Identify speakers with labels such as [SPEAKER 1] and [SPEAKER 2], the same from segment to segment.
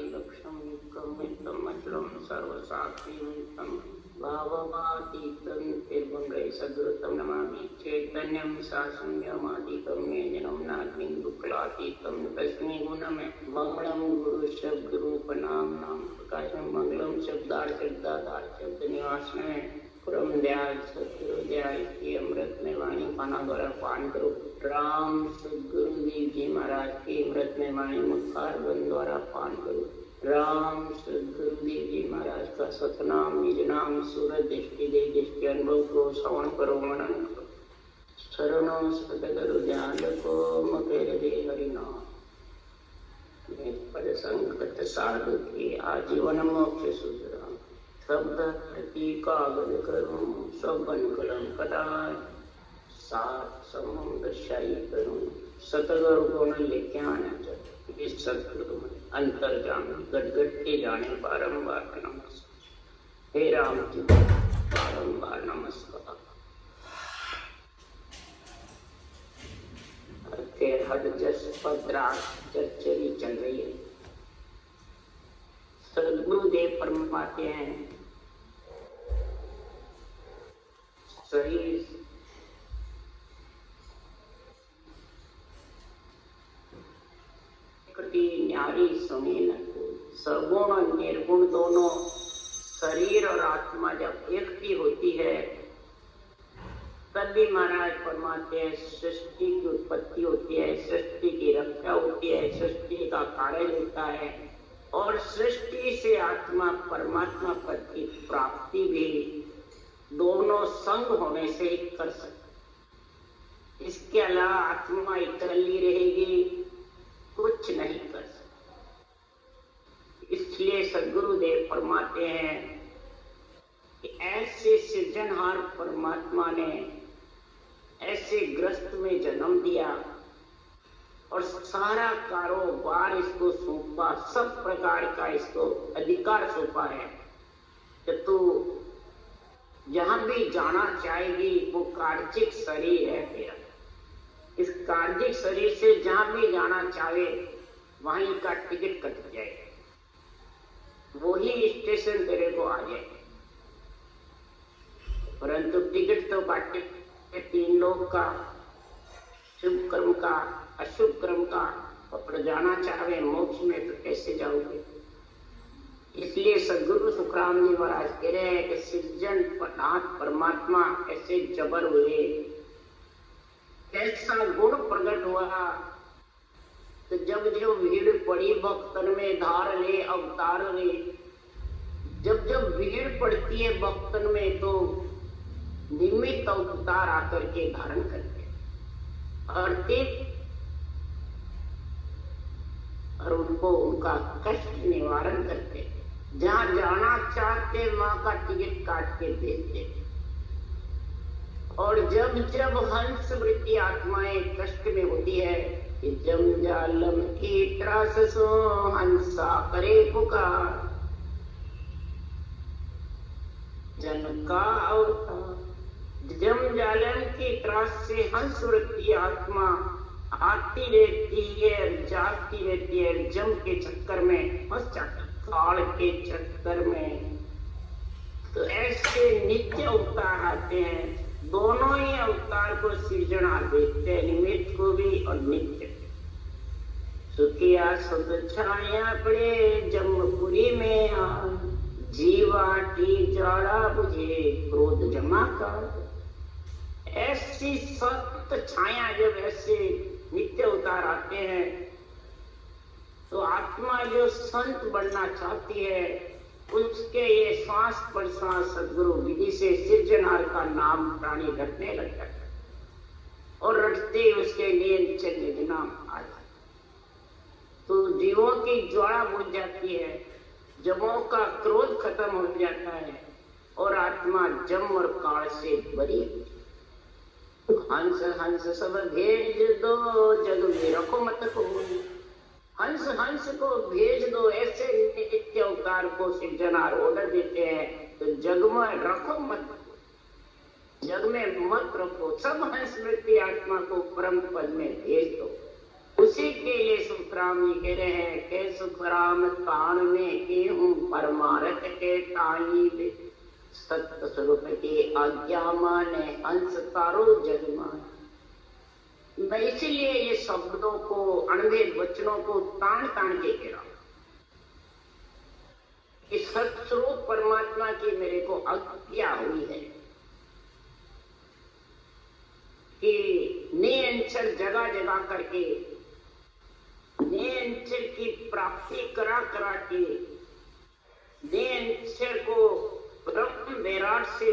[SPEAKER 1] लक्ष्यम युक्तम अचलम सर्वसाक्षितम भाववातीतं निर्भंगै सद्गुरुतं नमामि चैतन्यं शासनमादितं निजनं नाग्निं दुक्लातीतं तस्मै गुणमे मंगलम गुरु शब्द रूप नाम नाम प्रकाशम मंगलम शब्दार्थ शब्द निवास में परम दयाल सतगुरु दयाल की अमृत में वाणी पाना द्वारा पान करो। राम सदगुरु देव जी महाराज की अमृत में वाणी मुखार बंद द्वारा पान करो। राम सदगुरु देव जी महाराज का सतनाम निज नाम सूरज दृष्टि दे दृष्टि अनुभव को श्रवण करो मनन करो। शरणों सदगुरु ध्यान को मकेर दे हरिनाम पद संकट साधु की आजीवन मोक्ष सुधराम शब्द प्रतीकागन करूं सब बन कलम कदार सात समुद्र शाही करूं सतगुरु को न लेके आना चाहिए। इस सतगुरु में अंतर जाने गटगट के जाने बारंबार नमस्कार। हे राम जी बारंबार नमस्कार। हद जस पदरा चरी चल रही है। सदगुरुदेव फरमाते हैं शरीर न्यारी सुनी सगुण निर्गुण दोनों शरीर और आत्मा जब एक की होती है तब भी महाराज फरमाते हैं सृष्टि की उत्पत्ति होती है, सृष्टि की रक्षा होती है, सृष्टि का कार्य होता है और सृष्टि से आत्मा परमात्मा पद की प्राप्ति भी दोनों संग होने से ही कर सकते। इसके अलावा आत्मा इकल्ली रहेगी, कुछ नहीं कर सकती। इसलिए सद्गुरुदेव फरमाते हैं कि ऐसे सृजनहार परमात्मा ने ऐसे ग्रस्त में जन्म दिया और सारा कारोबार इसको सौंपा, सब प्रकार का इसको अधिकार सौंपा है कि तू जहां भी जाना चाहेगी वो कार्जिक शरीर है तेरा। इस कार्जिक शरीर से जहां भी जाना चाहे वहीं का टिकट कट जाए, वही स्टेशन तेरे को आ जाए। परंतु टिकट तो काटे तीन लोग का, शुभ कर्म का, अशुभ कर्म का, और जाना चाहे मोक्ष में तो कैसे जाओगे। इसलिए सदगुरु सुखराम जी महाराज कह रहे हैं कि सृजन नाथ परमात्मा ऐसे जबर हुए, कैसा गुण प्रकट हुआ तो जब जो भीड़ पड़ी भक्तन में धार ले अवतार ले। जब जब भीड़ पड़ती है भक्तन में तो निमित्त अवतार आकर के धारण करते और उनको उनका कष्ट निवारण करते, जहां जाना चाहते वहां का टिकट काट के भेजते। और जब जब हंस वृत्ति आत्माएं कष्ट में होती है कि जम जालम की त्रास सो हंसा करे पुकार जन का अवतार। जम जालम की त्रास से हंस वृत्ति आत्मा आती रहती है, जाती रहती है, जम के चक्कर में फंस जाती, काल के चक्कर में। तो ऐसे नित्य अवतार आते हैं, दोनों ही अवतार को सृजना देखते हैं, निमित्त को भी और नित्य। सुखिया सुख छाया पड़े जमपुरी में जीवा की ज्वाला बुझे क्रोध जमा कर। ऐसी सत्य छाया जब ऐसे नित्य अवतार आते हैं तो आत्मा जो संत बनना चाहती है उसके ये श्वास प्रश्वास सदगुरु विधि से सृजनहार का नाम प्राणी रटने लगता है और रटते उसके लिए चंद्र नाम आ जाता। तो जीवों की ज्वाला बुझ जाती है, जमों का क्रोध खत्म हो जाता है और आत्मा जम और काल से बरी। हंस हंस सब भेज दो जग में रखो मत को। हंस हंस को भेज दो, ऐसे नित्य अवतार को सृजनहार ऑर्डर देते हैं तो जग में रखो मत, जग में मत रखो। सब हंस वृत्ति आत्मा को परम पद में भेज दो उसी के लिए सुखराम जी कह रहे हैं के सुखराम तान में के हूँ परमारथ के ताई सत्य स्वरूप के आज्ञा माने अंश तारो जग माने। मैं इसीलिए ये शब्दों को अणवे वचनों को तान तान के कह रहा हूं कि सत्स्वरूप परमात्मा की मेरे को आज्ञा हुई है कि निरंतर जगह जगह करके निरंतर की प्राप्ति करा करा के निरंतर को ब्रह्म विराट से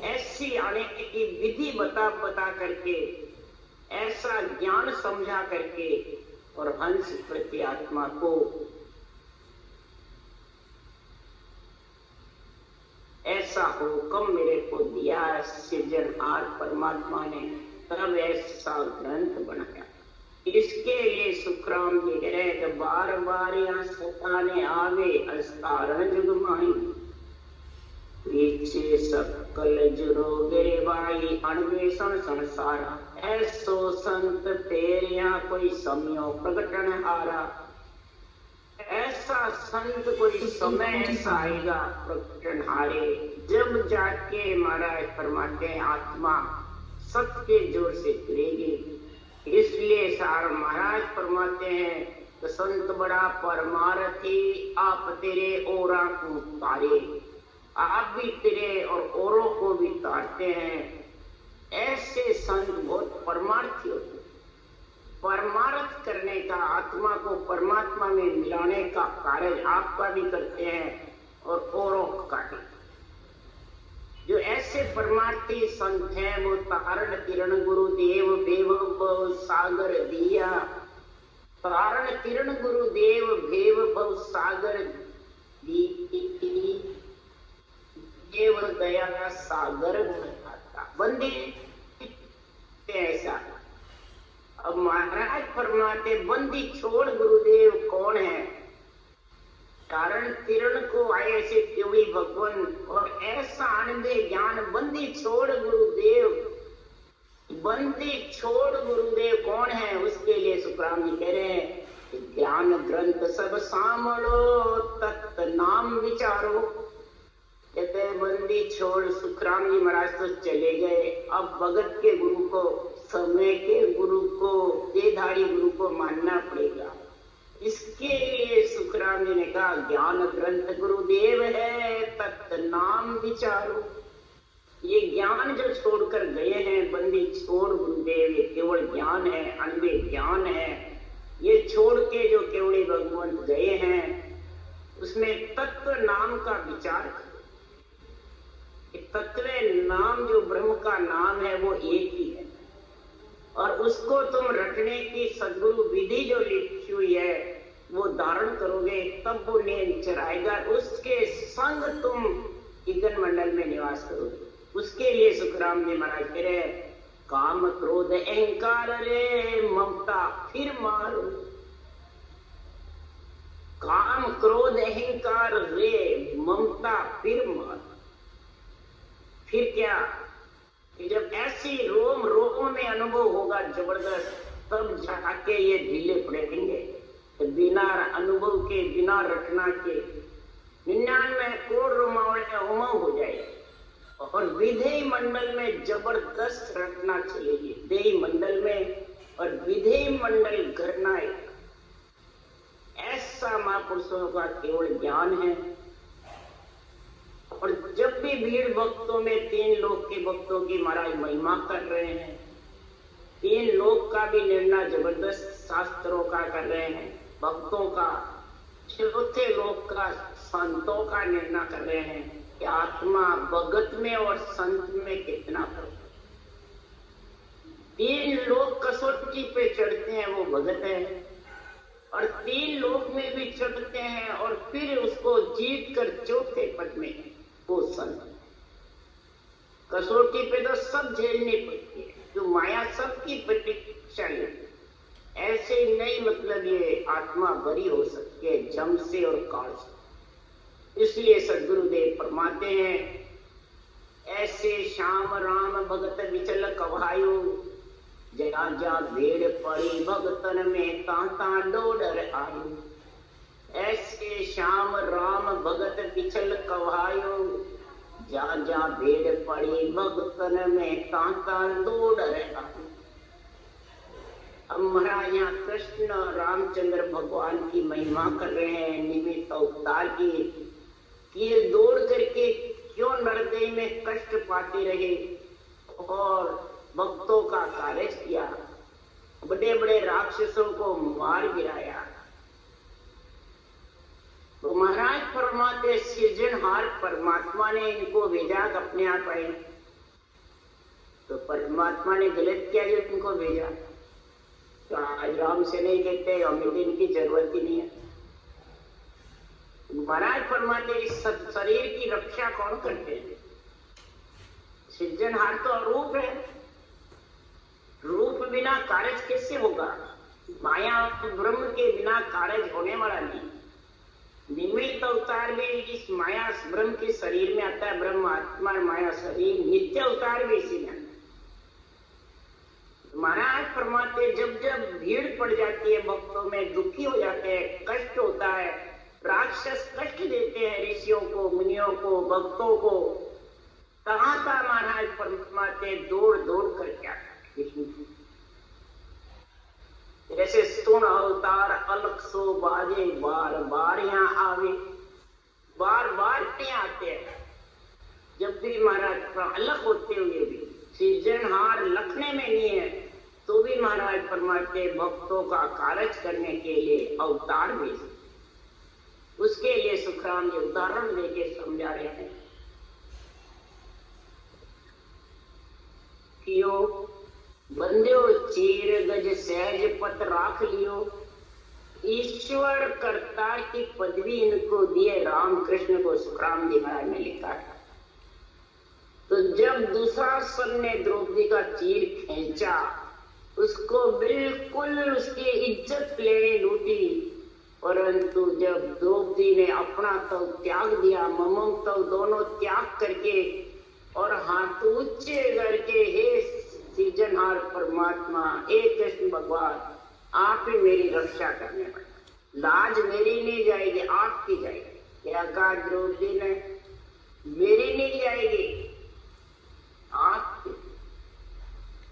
[SPEAKER 1] ऐसी आने की विधि बता बता करके ऐसा ज्ञान समझा करके और हंस प्रति आत्मा को ऐसा हुक्म मेरे को दिया सृजनहार परमात्मा ने, तब ऐसा ग्रंथ बनाया। इसके लिए सुखराम जी कह रहे कि बार बार यहाँ सताने आवे अस्तारण जुगमाई पीछे सकल जुरो गिरवाई अन्वेषण संसारा ऐसो संत तेरिया कोई समयो प्रकटन हारा। ऐसा संत कोई समय ऐसा आएगा प्रकटन हारे जब जाके महाराज फरमाते हैं आत्मा सत्य के जोर से जुड़ेगी। इसलिए सार महाराज फरमाते हैं तो संत बड़ा परमारथी आप तेरे औरा को तारे, आप भी तेरे और औरों को भी तारते हैं। ऐसे संत बहुत परमार्थी होते, परमार्थ करने का आत्मा को परमात्मा में मिलाने का कार्य आपका भी करते हैं और औरों का भी। जो ऐसे परमार्थी संत हैं वो तारण किरण गुरुदेव भेव भव सागर दिया। तारण किरण गुरुदेव भेव भव सागर देव दया सागर बंदी ऐसा। अब महाराज फरमाते बंदी छोड़ गुरुदेव कौन है? कारण किरण को आए से त्योई भगवान और ऐसा आनंद ज्ञान बंदी छोड़ गुरुदेव। बंदी छोड़ गुरुदेव कौन है? उसके लिए सुखराम जी कह रहे हैं ज्ञान ग्रंथ सब सामलो तत् नाम विचारो। कहते बंदी छोड़ सुखराम जी महाराज तो चले गए, अब भगत के गुरु को समय के गुरु को देधारी गुरु को मानना पड़ेगा। इसके लिए सुखराम जी ने कहा ज्ञान ग्रंथ गुरुदेव है तत् नाम विचारो। ये ज्ञान जो छोड़कर गए हैं बंदी छोड़ गुरुदेव, ये केवल ज्ञान है, अनवे ज्ञान है। ये छोड़ के जो केवल भगवान गए हैं उसमें तत्व नाम का विचार करो। तत्व नाम जो ब्रह्म का नाम है वो एक ही है और उसको तुम रखने की सद्गुरु विधि जो लिखी हुई है वो धारण करोगे तब वो निरंतर आएगा। उसके संग तुम इगन मंडल में निवास करोगे। उसके लिए सुखराम जी महाराज कह रहे काम क्रोध अहंकार रे ममता फिर मारो। काम क्रोध अहंकार रे ममता फिर मारो। फिर क्या कि जब ऐसी रोम रोम में अनुभव होगा जबरदस्त तब जाके ये ढीले पड़ेंगे। तो बिना अनुभव के बिना रटना के 99 करोड़ रोमावल उमंग हो जाए और विधेय मंडल में जबरदस्त रटना चलेगी। देही मंडल में और विधेय मंडल करना ऐसा महापुरुषों का केवल ज्ञान है। और जब भी भीड़ भक्तों में 3 लोक के भक्तों की महाराज महिमा कर रहे हैं, 3 लोक का भी निर्णय जबरदस्त शास्त्रों का कर रहे हैं, भक्तों का, 4थे लोक का संतों का निर्णय कर रहे हैं कि आत्मा भगत में और संत में कितना फर्क। 3 लोक कसौटी पे चढ़ते हैं वो भगत है और 3 लोक में भी चढ़ते हैं और फिर उसको जीत कर 4थे पद में वो संत। कसौटी पे तो सब झेलनी पड़ती है, जो माया सबकी प्रतीक्षा लेती। ऐसे नहीं मतलब ये आत्मा बरी हो सकती है जम से और काल से। इसलिए सदगुरुदेव फरमाते हैं ऐसे श्याम राम भगत विचल कभायो जा जा भीड़ पड़ी भगतन में तांता डोडर आयु। ऐसे श्याम राम भगत पिछल कवायो, जा जा भीड़ पड़ी भगतन में तांता डोडर आयु। अब महाराज यहाँ कृष्ण रामचंद्र भगवान की महिमा कर रहे हैं निमित्त अवतार की, ये दौड़ करके क्यों नरदेह में कष्ट पाते रहे और भक्तों का कार्य किया, बड़े बड़े राक्षसों को मार गिराया। तो महाराज परमात्मा सृजनहार परमात्मा ने इनको भेजा अपने आप आए। तो परमात्मा ने गलत किया जो इनको भेजा। तो आज राम से नहीं कहते हमें तो इनकी जरूरत ही नहीं है। महाराज परमात्मा इस शरीर की रक्षा कौन करते हैं? सृजनहार तो अरूप है, रूप बिना कार्य कैसे होगा? माया ब्रह्म के बिना कार्य होने वाला नहीं। निमित्त अवतार में इस माया ब्रह्म के शरीर में आता है, ब्रह्म आत्मा माया शरीर, नित्य अवतार भी इसी में। महाराज परमात्मा जब जब भीड़ पड़ जाती है भक्तों में, दुखी हो जाते हैं, कष्ट होता है, राक्षस कष्ट देते हैं ऋषियों को, मुनियों को, भक्तों को, कहाँ था महाराज परमात्मा दौड़ दौड़ कर क्या जैसे सुन अवतार अलग सो बाजे, बार बार यहाँ आवे, बार बार नहीं आते हैं। जब भी महाराज अलग होते हुए भी सृजनहार लखने में नहीं है, तो भी महाराज परमात्मा भक्तों का कार्य करने के लिए अवतार भेजे। उसके लिए सुखराम जी उदाहरण देके समझा रहे हैं कि बंद्यो चीर गज सहज पत राख लियो, ईश्वर करतार की पदवी इनको दिए राम कृष्ण को, सुखराम जी महाराज ने लिखा था। तो जब दुशासन ने द्रौपदी का चीर खींचा, उसको बिल्कुल उसकी इज्जत लेने लूटी, परंतु जब द्रौपदी ने अपना तव त्याग दिया, ममम तव दोनों त्याग करके और हाथ ऊंचे करके, हे सृजनहार परमात्मा, हे कृष्ण भगवान, आप ही मेरी रक्षा करने वाले, लाज मेरी नहीं जाएगी, आपकी जाएगी। क्या कहा द्रौपदी ने? मेरी नहीं जाएगी, आपकी।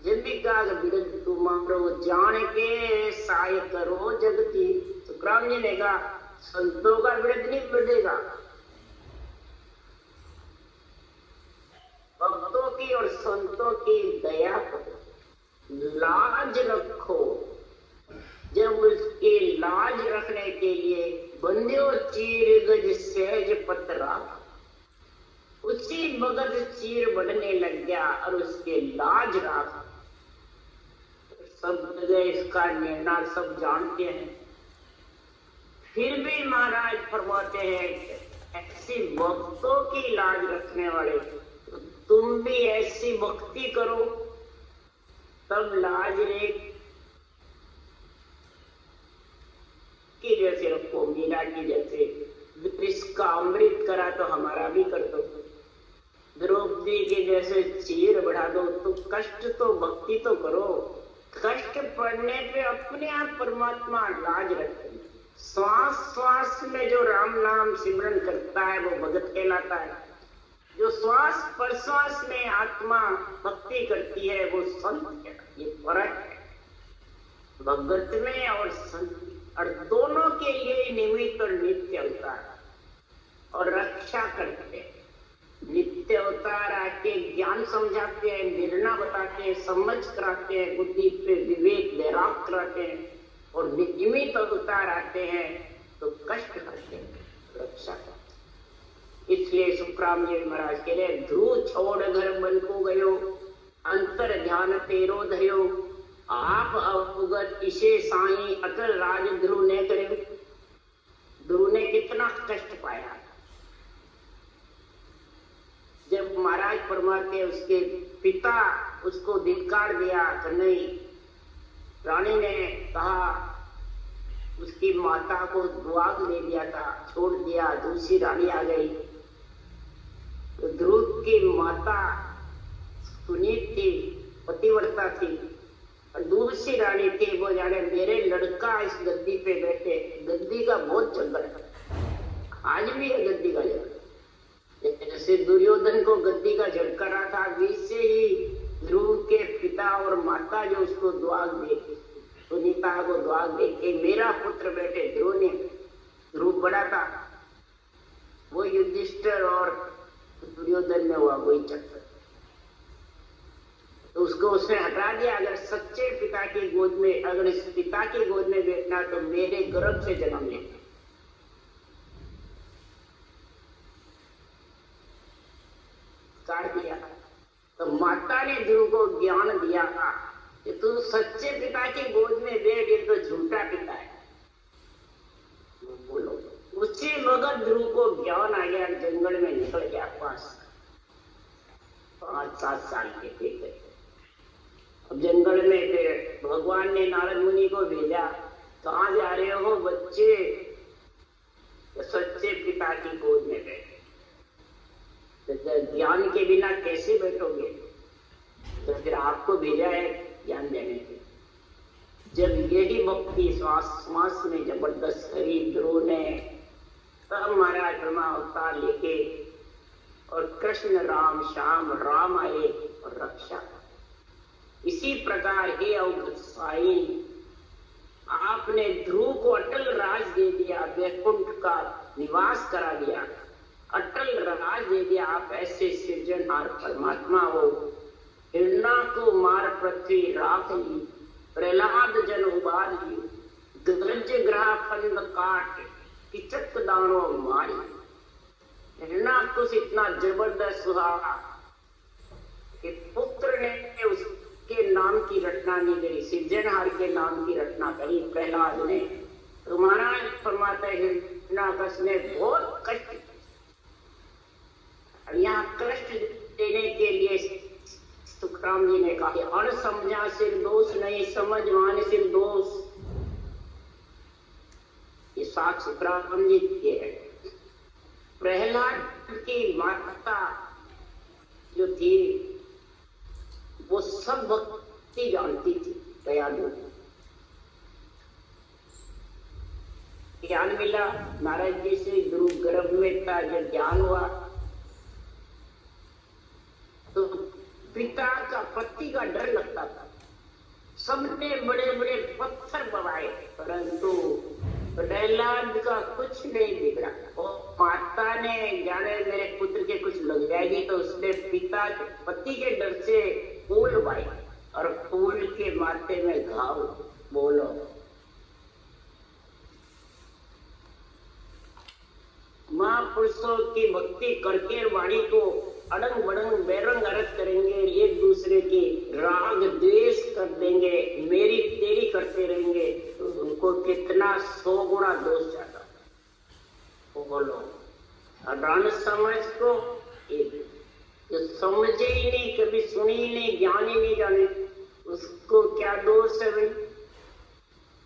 [SPEAKER 1] जब भी कहा विरुद्ध तुम्हारो जान के साय करो जगती, तो राम जी ने कहा संतों का विरुद्ध नहीं बढ़ेगा, भक्तों की और संतों की दया करो, लाज रखो। जब उसके लाज रखने के लिए बंध्यो चीर गज सहज पतरा, उसी भगत चीर बढ़ने लग गया और उसके लाज राख। सब जगह इसका निर्णय सब जानते हैं, फिर भी महाराज फरमाते हैं ऐसी भक्तों की लाज रखने वाले, तो तुम भी ऐसी भक्ति करो तब लाज रे की जैसे रखो, मीरा की जैसे। विष का अमृत करा तो हमारा भी कर दो, द्रौपदी के जैसे चीर बढ़ा दो, तो कष्ट तो भक्ति तो करो। कष्ट पड़ने पे अपने आप परमात्मा लाज रखे। श्वास श्वास में जो राम नाम सिमरन करता है वो भगत कहलाता है, जो श्वास प्रश्वास में आत्मा भक्ति करती है वो संत है। ये फर्क है भगत में और संत, और दोनों के लिए निमित्त और नित्य अवतार और रक्षा करते हैं। नित्य अवतार आके ज्ञान समझाते हैं, निर्णय बताते हैं, समझ कराते हैं, बुद्धि पे विवेक वैराग कराते हैं, और निमित्त अवतार आते हैं तो कष्ट करते हैं, रक्षा करते हैं। इसलिए सुखराम जी महाराज कह रहे ध्रुव छोड़ घर बन को गयो, अंतर ध्यान तेरो धर्यो, आप अवगत इसे साई अटल राज ध्रुव ने करे। ध्रुव ने कितना कष्ट पाया जब महाराज परमात्मा उसके पिता उसको धिक्कार दिया तो नहीं, रानी ने कहा उसकी माता को दुआग दे दिया था, छोड़ दिया, दूसरी रानी आ गई। तो ध्रुव की माता सुनीत थी, पतिव्रता थी, और दूसरी रानी थी, वो जाने मेरे लड़का इस गद्दी पे बैठे। गद्दी का बहुत चक्कर है, आज भी है गद्दी का झगड़ा। जैसे दुर्योधन को गद्दी का झटका रहा था, वैसे ही ध्रुव के पिता और माता जो उसको द्वाग दे, सुनीता को द्वाग दे के मेरा पुत्र बैठे। ध्रुव ने, ध्रुव बड़ा था, वो युधिष्ठिर और दुर्योधन में हुआ वही चक्कर, तो उसको उसने हटा दिया। अगर सच्चे पिता की गोद में, अगर इस पिता की गोद में बैठना तो मेरे गर्भ से जन्म लेना। काट दिया। तो माता ने ध्रुव को ज्ञान दिया कि तू सच्चे पिता की गोद में बैठ, ये तो झूठा पिता है। बोलो, उसी वक्त ध्रुव को ज्ञान आ गया, जंगल में निकल गया। 5-7 साल के थे। अब जंगल में फिर भगवान ने नारद मुनि को भेजा, कहाँ जा रहे हो बच्चे? तो सच्चे पिता की गोद में बैठे। तो ज्ञान के बिना कैसे बैठोगे? तो फिर आपको भेजा है ज्ञान देने के। जब यही भक्ति श्वास में जबरदस्त करी ध्रुव ने, तब महाराज ब्रह्मा अवतार लेके और कृष्ण राम श्याम राम आए और रक्षा। इसी प्रकार हे अवधूत साईं, आपने ध्रुव को अटल राज दे दिया, वैकुंठ का निवास करा दिया, अटल राज दे दिया। आप ऐसे सृजनहार परमात्मा हो। हिरणा को मार पृथ्वी राख ली, प्रहलाद जन उबार ली, गज ग्रह फंद काट, किचक दानो मारी। हिरणा कुछ इतना जबरदस्त हुआ कि पुत्र ने उसके नाम की रचना नहीं करी, सृजनहार के नाम की रचना करी प्रहलाद ने। तो महाराज फरमाते हिरण्याकश ने बहुत कष्ट, यहाँ कष्ट देने के लिए सुखराम जी ने कहा, अण समझा सिर दोष नहीं, समझ मान सिर दोष। ये साख सुखराम जी के है। प्रहलाद की माता जो थी वो सब भक्ति जानती थी, दयालु। ज्ञान मिला नारद जी से, ध्रुव गर्भ में था, जब ज्ञान हुआ तो पिता का, पति का डर लगता था। सबने बड़े बड़े पत्थर बनाए, परंतु प्रहलाद का कुछ नहीं बिगड़ा। और माता ने जाने मेरे पुत्र के कुछ लग जाएगी, तो उसने पिता पति के डर से फूल उगाए और फूल के माथे में घाव। बोलो, महापुरुषों की भक्ति करके वाणी को अड़ंग बड़ंग बेरंग अरज करेंगे, एक दूसरे की राग द्वेष कर देंगे, मेरी तेरी करते रहेंगे, तो उनको कितना 100 गुना दोष जाता। बोलो, अडान समझ को जो समझे ही नहीं, कभी सुनी ही नहीं, ज्ञान ही नहीं जाने, उसको क्या दोष है भाई?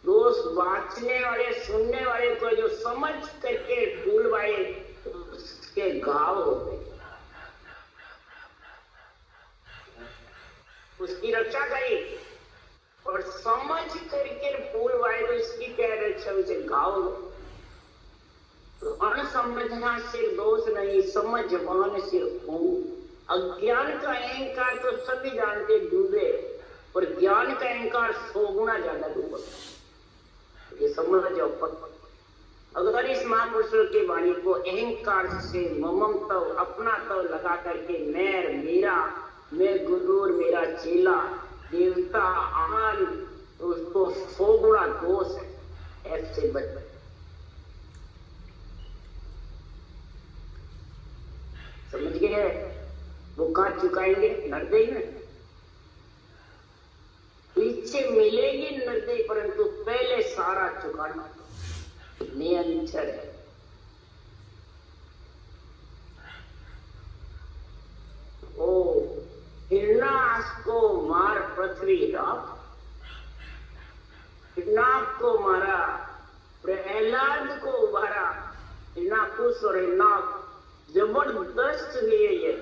[SPEAKER 1] दोष बांचने वाले, सुनने वाले को जो समझ करके भूलवाए तो उसके घाव हो गए। उसकी रक्षा करी और समझ करके भूलवाए तो इसकी क्या रक्षा? उसे घाव। तो अनसमझना सिर दोष नहीं, समझवान सिर फूल। अज्ञान का अहंकार तो सभी जानते डूबे, और ज्ञान का अहंकार 100 गुना ज्यादा डूबा। ये समझ जाओ। अगर इस महापुरुषों की वाणी को अहंकार से ममता, अपना तो लगा करके मैं मेरा, मैं गुरु और मेरा चेला, देवता आन, तो उसको 100 गुना दोष है। ऐसे बच समझ गए? वो कहाँ चुकाएंगे? नरदई में पीछे मिलेगी नरदई, परंतु पहले सारा चुकाना नियंत्रण है। ओ हिरणाक्ष को मार पृथ्वी राख, हिरणाक्ष को मारा, प्रहलाद को उभारा। हिरणाकुश और हिरणाक्ष जबरदस्त हुए ये।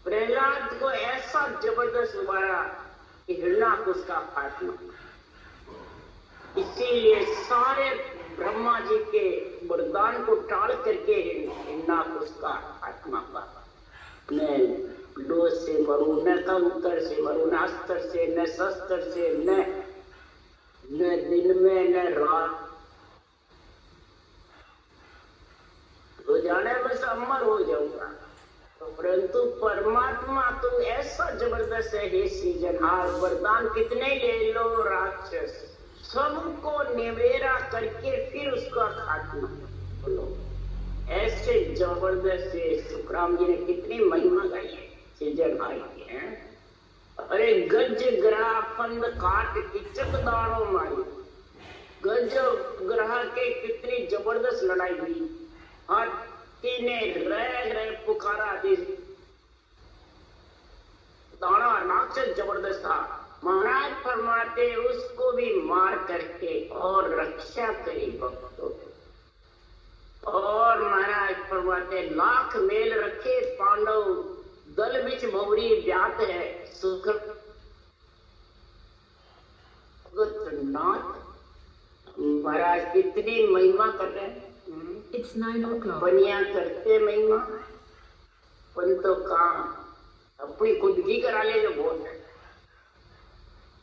[SPEAKER 1] प्रहलाद को ऐसा जबरदस्त उभारा हिरण्याकुश का खात्मा। इसीलिए सारे ब्रह्मा जी के वरदान को टाल करके हिरण्याकुश का खात्मा हुआ। मैं लोह से मरू, न कंकर से मरू, न अस्त्र से, न शस्त्र से, न दिन में न रात, हो जाने बस अमर हो जाऊंगा। तो परंतु परमात्मा तो ऐसा जबरदस्त है, हे सृजनहार, वरदान कितने ले लो राक्षस, सबको निवेरा करके फिर उसका खात्मा। बोलो ऐसे जबरदस्त से सुखराम जी ने कितनी महिमा गाई है सृजनहार की है। अरे गज ग्रह फंद काट की चकदारों मारी, गज ग्रह के कितनी जबरदस्त लड़ाई हुई। हाथी ने रह पुकारा, दाना राक्षस जबरदस्त था। महाराज फरमाते उसको भी मार करके और रक्षा करी भक्तों। और महाराज फरमाते लाख मेल रखे पांडव, दल बिच भौरी व्यात है सुख नाथ। महाराज कितनी महिमा कर रहे हैं।
[SPEAKER 2] It's 9 o'clock.
[SPEAKER 1] बनिया करते महिमा, पन तो काम अपनी खुद की करा ले जो बहुत है।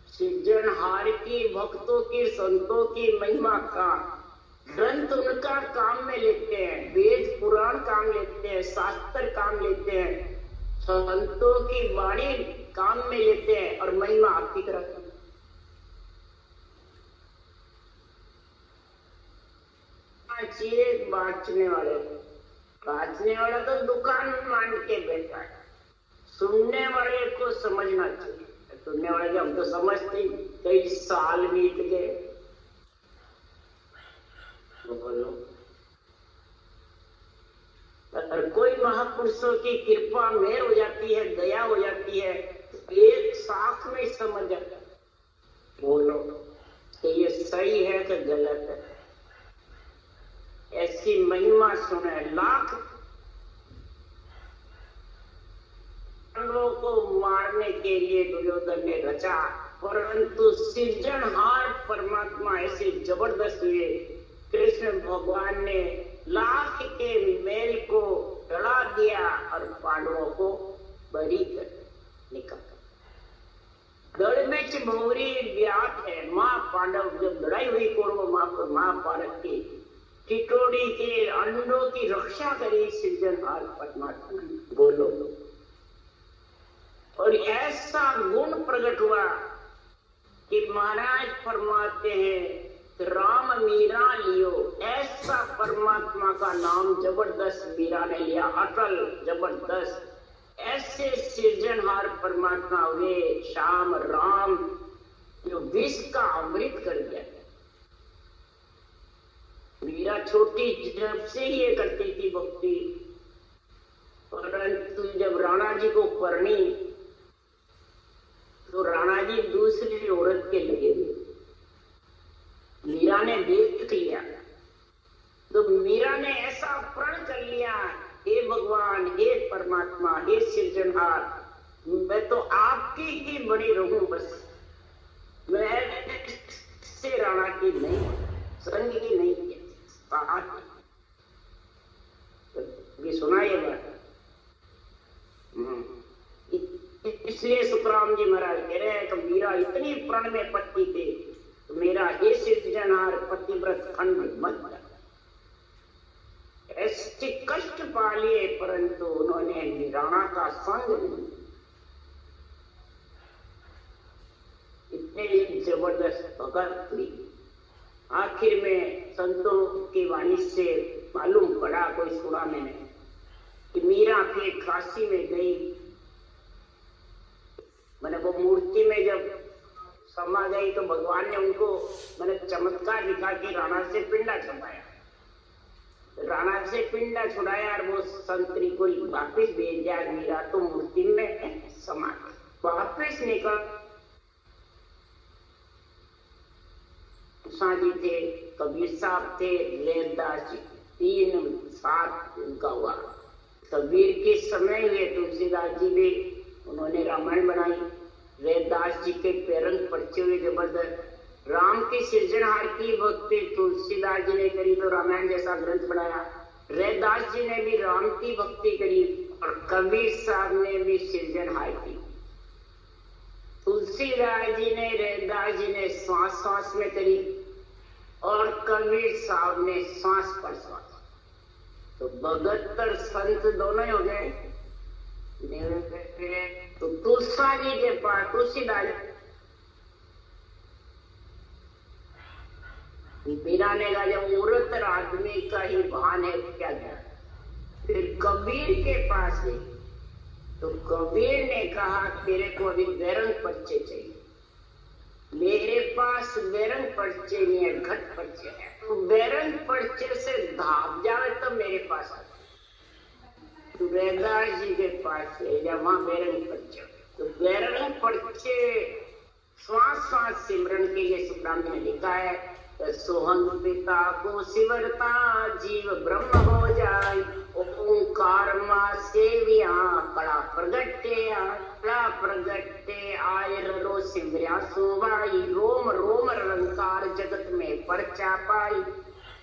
[SPEAKER 1] सृजनहार की, भक्तों की, संतों की महिमा का ग्रंथ उनका काम में लेते हैं, वेद पुराण काम लेते हैं, शास्त्र काम लेते हैं, संतों की वाणी काम में लेते हैं और महिमा आपकी तरफ। बांचने वाला तो दुकान मान के बैठा है, सुनने वाले को समझना चाहिए। सुनने वाले हम तो समझते, कई साल बीत गए। बोलो अगर कोई महापुरुषों की कृपा मेहर हो जाती है, दया हो जाती है, तो एक साथ में समझ जाता है। बोलो कि ये सही है कि गलत है। ऐसी महिमा सुने, लाख को मारने के लिए दुर्योधन ने रचा, परंतु सृजनहार परमात्मा ऐसे जबरदस्त हुए। कृष्ण भगवान ने लाख के मेल को लड़ा दिया और पांडवों को बरी कर निकाला। दड़ में भौरी व्यात है। माँ पांडव जब लड़ाई हुई कौरव महाभारत की, टिटोड़ी के अंडों की रक्षा करी सृजनहार परमात्मा। बोलो और ऐसा गुण प्रकट हुआ कि महाराज फरमाते हैं राम मीरा लियो। ऐसा परमात्मा का नाम जबरदस्त मीरा ने लिया, अटल जबरदस्त। ऐसे सृजनहार परमात्मा हुए श्याम राम, जो विष का अमृत कर दिया। मीरा छोटी जब से ही ये करती थी भक्ति, परंतु जब राणा जी को परणी तो राणा जी दूसरी औरत के लगे। मीरा ने देख लिया तो मीरा ने ऐसा प्रण कर लिया, हे भगवान, हे परमात्मा, हे सृजनहार, मैं तो आपकी ही बनी रहूं बस, मैं से राणा की नहीं, संग की नहीं। भी सुना ये बात। इसलिए सुखराम जी महाराज कह रहे हैं कि मीरा इतनी प्रण में पट्टी थे, तो मेरा हे सृजनहार पतिव्रत खंड मत जा। ऐसे कष्ट पा लिए परंतु उन्होंने राणा का संग नहीं। इतने जबरदस्त भगत हुई। आखिर में संतों की वाणी से मालूम पड़ा, कोई सुना मैंने, कि मीरा के काशी में गई। मैंने वो मूर्ति में जब समा गई तो भगवान ने उनको मैंने चमत्कार दिखा कि राणा से पिंडा छुड़ाया। राणा से पिंडा छुड़ाया और वो संतरी को वापिस भेज दिया। मीरा तो मूर्ति में समा गई। वापिस निकल जी थे, कबीर साहब थे, लेरदास जी, 3 साथ उनका हुआ। कबीर के समय हुए तुलसीदास जी भी, उन्होंने रामायण बनाई। रैदास जी के पैरंग पड़ते हुए जबरदस्त राम के सृजनहार की भक्ति तुलसीदास जी ने करी तो रामायण जैसा ग्रंथ बनाया। रैदास जी ने भी राम की भक्ति करी और कबीर साहब ने भी सृजनहार की। तुलसीदास जी ने रैदास जी ने श्वास श्वास में करी और कबीर साहब ने श्वास पर श्वास। तो 72 संत दोनों ही हो गए। तो तुलसा जी के पास तुलसीदास बीराने का जब मूर्त आदमी का ही भान है क्या क्या। फिर कबीर के पास गई तो कबीर ने कहा तेरे को अभी बैरंग पर्चे चाहिए। मेरे पास बैरंग पर्चे नहीं है, घट पर्चे है। तो बैरंग पर्चे से धाप जावे तो मेरे पास आ। तो रैदास जी के पास वहां बैरंग पर्चे। तो बैरंग पर्चे श्वास श्वास सिमरन के लिए सुखराम ने लिखा है सोहंग पिता को सिमरता जीव ब्रह्म हो जाए। ओंकार मां सेविया कड़ा प्रगटे आय रो सिमरिया सोवाई। रोम रोम अलंकार जगत में परचा पाई।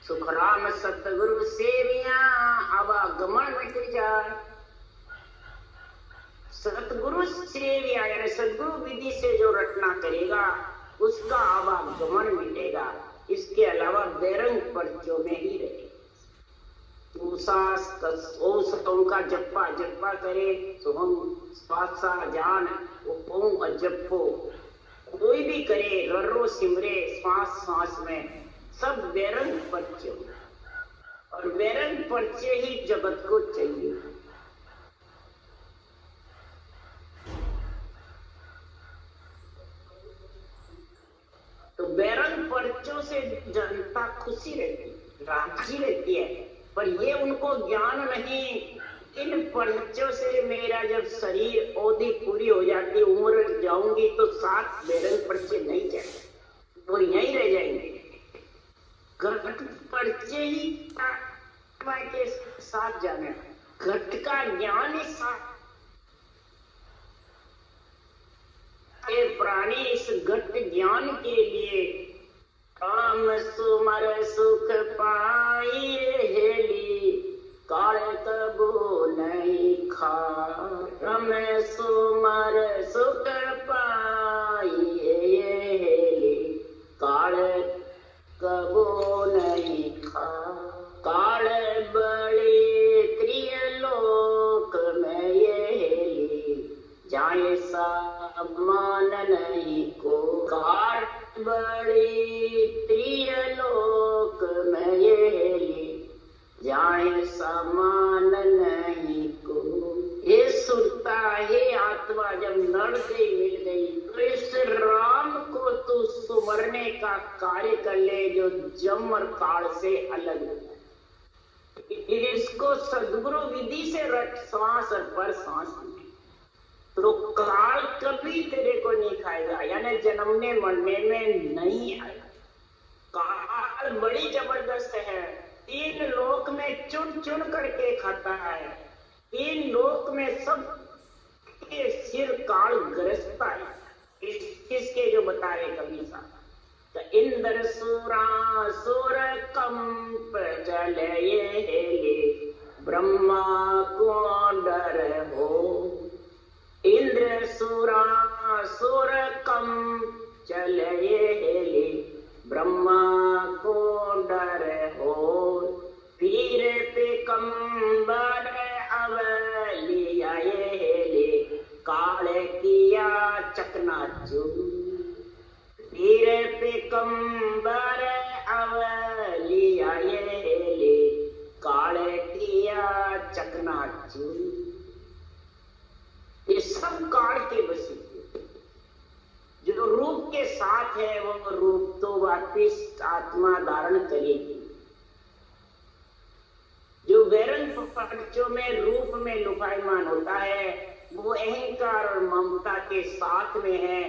[SPEAKER 1] सुखराम सतगुरु सेविया आवागमन मिट जाए। सतगुरु सेविया यानी सदगुरु विधि से जो रटना करेगा उसका आवागमन मिटेगा। इसके अलावा बैरंग पर्चों में ही रहे। का जप्पा करे तो हम स्वासा जान ओम अजप्पो कोई भी करे रर्रो सिमरे श्वास श्वास में सब बैरंग पर्चे। और बैरंग पर्चे ही जगत को चाहिए। तो बैरंग पर्चों से जनता खुशी रहती, राजी रहती है। पर ये उनको ज्ञान नहीं इन पर्चों से मेरा जब शरीर अवधि पूरी हो जाती, उम्र जाऊंगी तो 7 बैरंग पर्चे नहीं जाएंगे, वो यहीं रह जाएंगे। घट पर्चे ही के साथ जाने, घट का ज्ञान ही साथ। ये प्राणी इस घट ज्ञान के लिए काम सुमर सुख पाई हेली काल कबो नहीं खा। राम सुमर सुख पाई हेली काल कबो नहीं खा। काल बड़े त्रिलोक में ये हेली जाए सम्मान नहीं को। कार बड़ी त्रिलोक में ये हेली जाए सम्मान नहीं को। ये सुनता है आत्मा जब नर से मिल गई तो इस राम को तू सुमरने का कार्य कर ले जो जम और काल से अलग है। इसको सदगुरु विधि से रट श्वास पर सांस तो काल कभी तेरे को नहीं खाएगा, यानी जन्मने मरने में नहीं आएगा। काल बड़ी जबरदस्त है। 3 लोक में चुन चुन करके खाता है। 3 लोक में सब के सिर काल गरजता है। किसके जो बता रहे कबीर साहब। तो इंद्र सुर कंप चले हेले ब्रह्मा को डर हो। इंद्र सुर कंप चले हेले ब्रह्मा को डर हो। पीर पे कंबर अवलिया हेले काले किया चकनाचूर। पीर पे कंबर अवलिया हेले काले किया चकनाचूर। ये सब काल के बसी। जो रूप के साथ है वो रूप तो वापिस आत्मा धारण करेगी। जो बैरंग पर्चों में रूप में लुभायमान होता है वो अहंकार और ममता के साथ में है।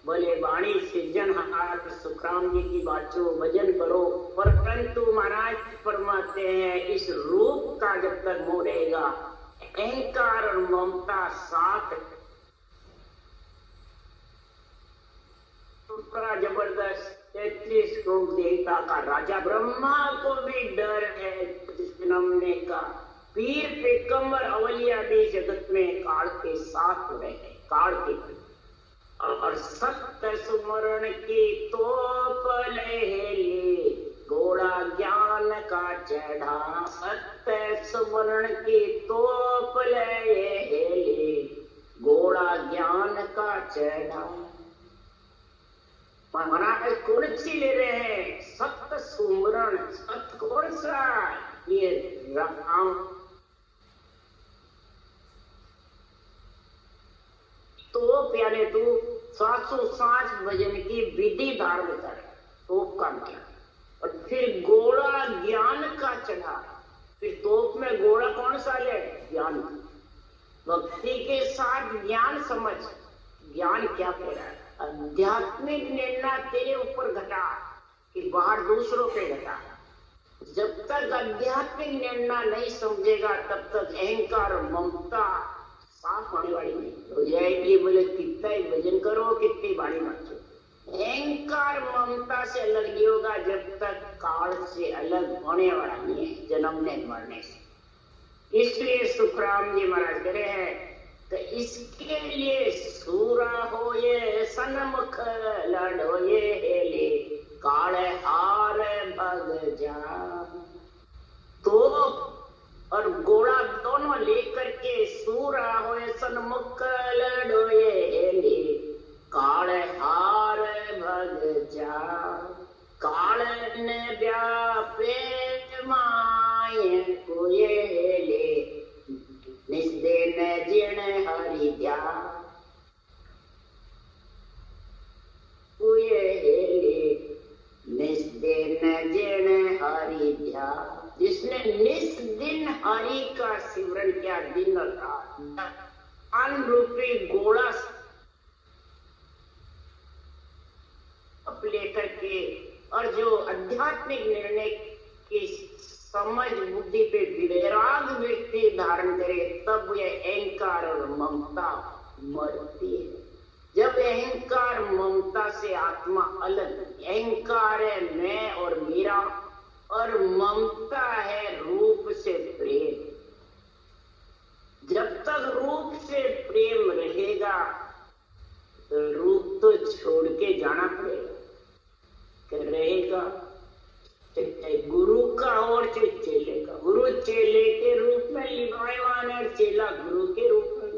[SPEAKER 1] बोले वाणी सृजनहार सुखराम जी की बातों भजन करो। परंतु महाराज फरमाते हैं इस रूप का जब तक मोह रहेगा अहंकार और ममता साथ बड़ा जबरदस्त 33 करोड़ देवता का राजा ब्रह्मा को भी डर है जन्मने का। पीर पैगंबर अवलिया भी जगत में काल के साथ रहे, काल के और सत्य सुमरण की तोप ले घोड़ा ज्ञान का चढ़ा। सत्य सुमरण की तोप ले घोड़ा ज्ञान का चढ़ा। महाराज कौन सी ले रहे हैं? सत्य सुमरण। सत्य कौन सा? ये राम। तो प्यारे तू 705 भजन की विधि धारण कर, तोप का क्या, और फिर घोड़ा ज्ञान का चढ़ा। फिर तोप में घोड़ा कौन सा ले? ज्ञान। भक्ति के साथ ज्ञान समझ। ज्ञान क्या कह रहा है? आध्यात्मिक निर्णय तेरे ऊपर घटा कि बाहर दूसरों पे घटा। जब तक आध्यात्मिक निर्णय नहीं समझेगा तब तक अहंकार और ममता साफ होने वाली नहीं हो जाएगी। बोले कितना ही भजन करो, कितनी बाणी नाचो, अहंकार ममता से अलग नहीं होगा जब तक काल से अलग होने वाला नहीं है, जन्मने मरने से। इसलिए सुखराम जी महाराज कह रहे हैं तो इसके लिए सूरा हो ये सन्मुख लड़ो ये हेले काले हार भग जा। तो और घोड़ा दोनों लेकर के सूरा हो ये सन्मुख लड़ो ये हेले काले हार भग जा। काल ने व्यापे माए को ये हेले निस्दिन जिण हरि द्या। निस्दिन जिण हरि द्या। जिसने निस्दिन हरि का सिमरन किया, दिन और रात, अन्न रूपी घोड़ा लेकर के, और जो आध्यात्मिक निर्णय की समझ बुद्धि पे विराग व्यक्ति धारण करे, तब यह अहंकार और ममता मरती है। जब अहंकार ममता से आत्मा अलग, अहंकार है मैं और मेरा, और ममता है रूप से प्रेम। जब तक रूप से प्रेम रहेगा तो रूप तो छोड़ के जाना पड़ेगा, रहेगा गुरु का और चेले का। गुरु चेले के रूप में लिवायमान और चेला गुरु के रूप में।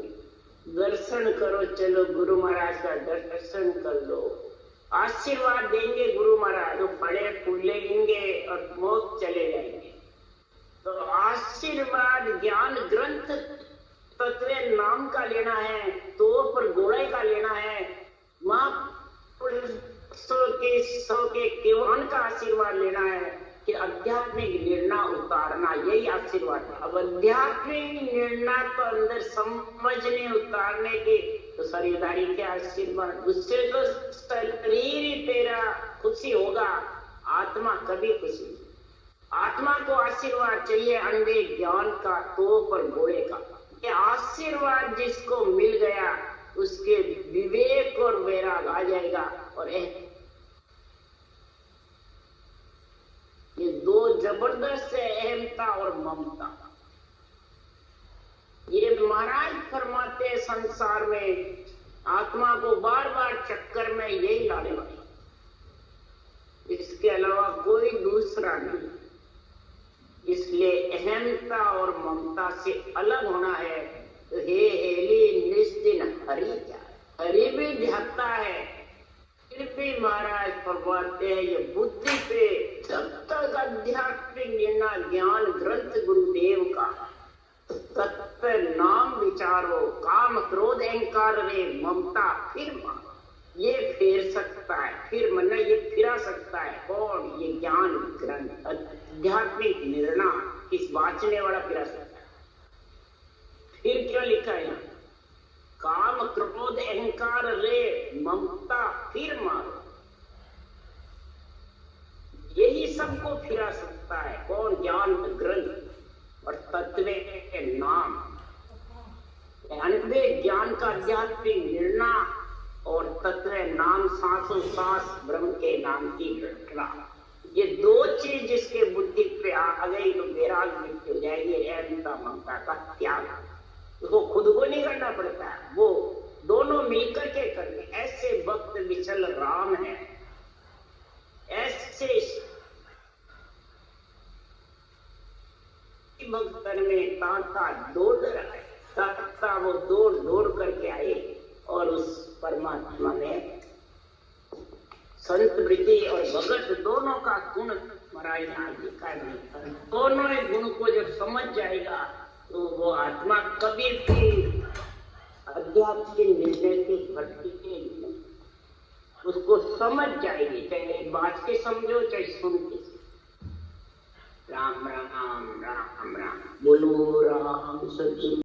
[SPEAKER 1] दर्शन करो, चलो गुरु महाराज का दर्शन कर लो, आशीर्वाद देंगे गुरु महाराज, तो बड़े फूलेंगे और मोक्ष चले जाएंगे। तो आशीर्वाद ज्ञान ग्रंथ तत्व नाम का लेना है, तो पर घोड़े का लेना है, माँ सौ के केवल का आशीर्वाद लेना है कि आध्यात्मिक निर्णय उतारना, यही आशीर्वाद है। अब आध्यात्मिक निर्णय तो अंदर समझने उतारने के तो शरीरधारी के आशीर्वाद, उससे तो शरीर ही तेरा खुशी होगा, आत्मा कभी खुशी नहीं। आत्मा को आशीर्वाद चाहिए अंधे ज्ञान का, तो पर घोड़े का। ये आशीर्वाद जिसको मिल गया उसके विवेक और वैराग आ जाएगा। और ये दो जबरदस्त है, अहमता और ममता। ये महाराज फरमाते संसार में आत्मा को बार बार चक्कर में यही लाने वाला, इसके अलावा कोई दूसरा नहीं। इसलिए अहमता और ममता से अलग होना है। तो हे हेली निस्दिन हरि जाए, हरि भी ध्याता है, फिर भी महाराज फरमाते हैं ये बुद्धि पे जब तक आध्यात्मिक निर्णय ज्ञान ग्रंथ गुरुदेव का तत्व नाम विचारो, काम क्रोध अहंकार रे ममता फिर मानो, ये फेर सकता है, फिर मन ये फिरा सकता है। कौन? ये ज्ञान ग्रंथ आध्यात्मिक निर्णय किस वाचने वाला फिरा सकता है। फिर क्या लिखा है यहाँ? काम क्रोध अहंकार रे ममता फिर मारो, यही सबको फिरा सकता है। कौन? ज्ञान ग्रंथ और तत्व के नाम, अनबे ज्ञान का आध्यात्मिक निर्णय और तत्व है नाम सांसों सांस ब्रह्म के नाम की घटना। ये दो चीज जिसके बुद्धि पे आ गई तो वैराग मुक्त हो जाएगी। अहंता ममता का त्याग, उसको खुद को नहीं करना पड़ता है, वो दोनों मिलकर के करने। ऐसे भक्त विचल राम है, ऐसे भक्तन में तांता दौड़ रहा है, तांता वो दौड़ दौड़ करके आए और उस परमात्मा में संत वृत्ति और भगत दोनों का गुण महाराज ने लिखा नहीं। दोनों ही गुण को जब समझ जाएगा तो वो आत्मा कभी भी अध्यात्म के निर्णय के भटके नहीं, उसको समझ जाएगी, चाहे बात के समझो चाहे सुन के। राम राम राम राम, बोलो राम सच्ची।